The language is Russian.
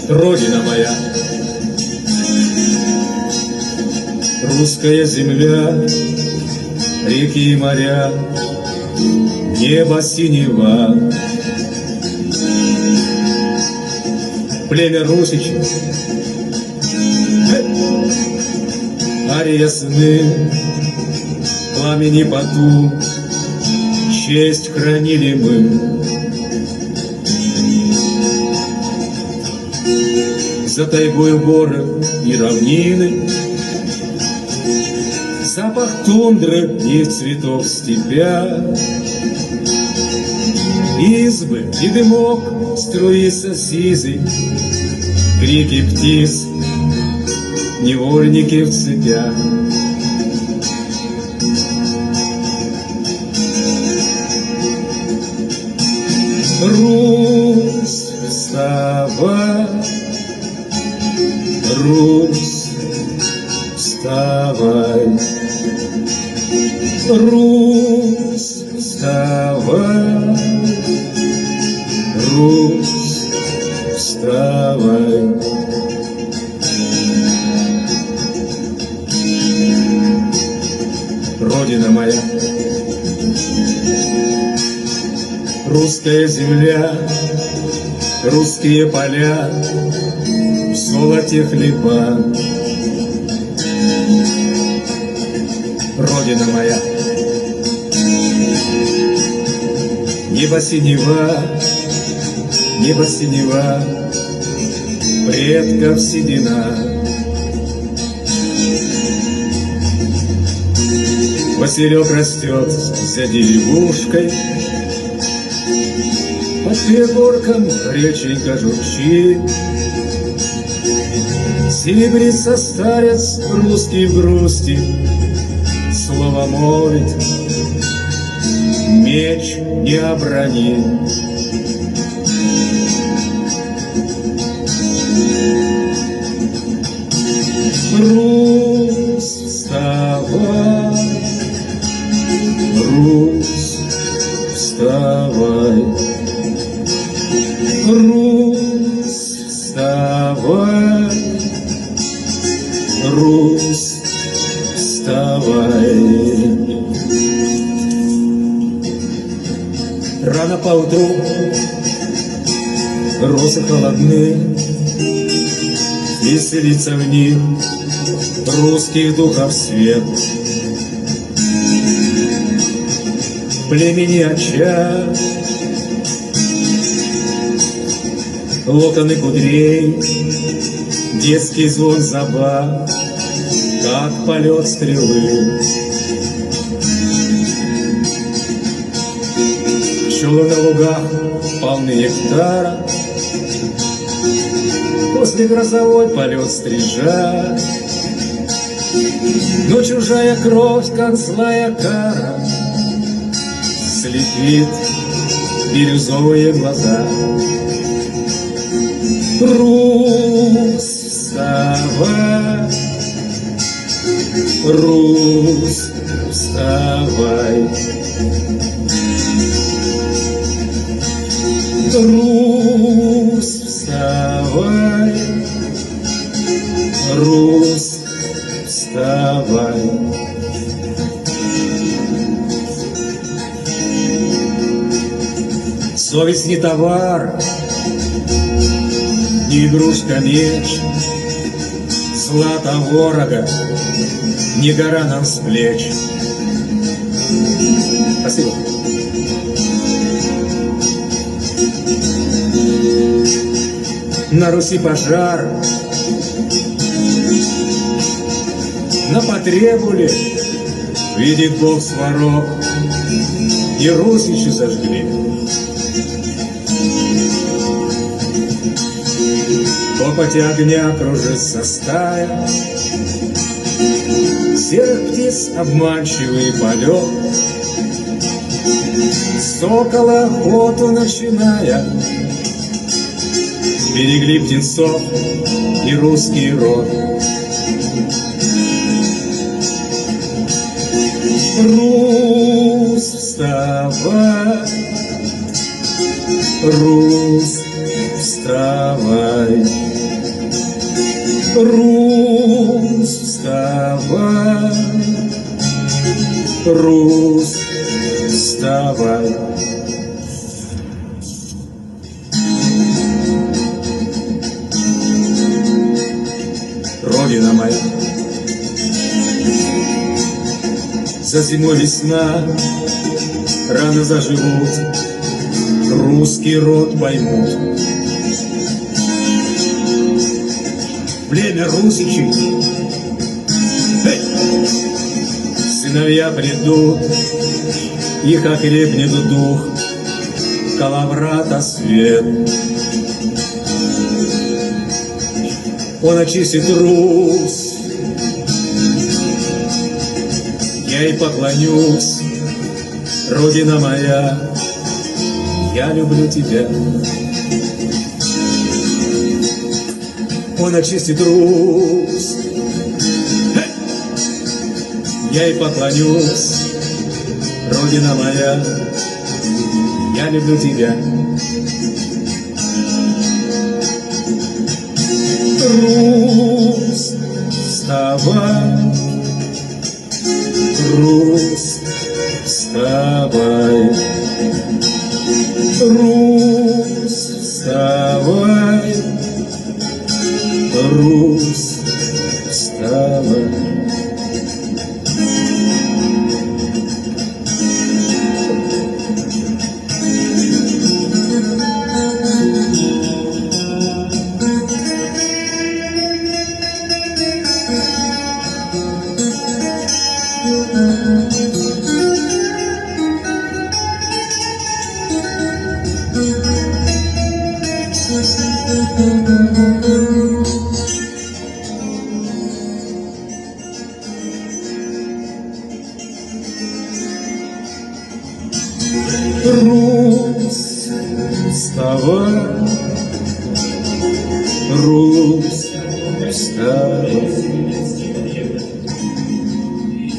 Родина моя, русская земля, реки и моря, небо синего. Племя русичей, ария сны, пламени поту, честь хранили мы. За тайгою горы и равнины, запах тундры и цветов степя, избы и дымок струится сизый, крики птиц, невольники в цепях. Русь, вставай, Русь, вставай, Русь, вставай, Русь, вставай. Родина моя, русская земля, русские поля, в золоте хлеба. Родина моя, небо синева, небо синева, предков седина. Василек растет за деревушкой, под пригорком реченька журчит. Серебрится старец русский в грусти, слово молвит, меч не обронит. Русь, вставай, Русь, вставай, Русь, вставай, Русь, вставай. Рано поутру розы холодны, веселится в них русских духов свет. Племени очаг, локоны кудрей, детский звон забав, как полет стрелы. Пчелы на лугах полны нектара, после грозовой полет стрижа. Но чужая кровь, как злая кара, слепит бирюзовые глаза. Русь, вставай, Русь, вставай, Русь, вставай, Русь, вставай. Совесть не товар, не игрушка меч, злато ворога не гора нам с плеч. Спасибо. На Руси пожар, на потребу ли видит Бог сварог, и русичи зажгли. Копоти огня кружится стая, серых птиц обманчивый полет, сокола охоту начиная, берегли птенцов и русский род. Русь, вставай, Русь, вставай, Русь, вставай, Русь, вставай. Родина моя, за зимой весна, рано заживут, русский род поймут. Племя русичей, сыновья придут, их окрепнет дух, Калаврата свет. Он очистит Русь, я ей поклонюсь, Родина моя, я люблю тебя. Он очистит Русь, я ей поклонюсь, Родина моя, я люблю тебя. Русь, вставай, Русь, вставай, Русь, вставай, Русь, вставай. Русь, вставай,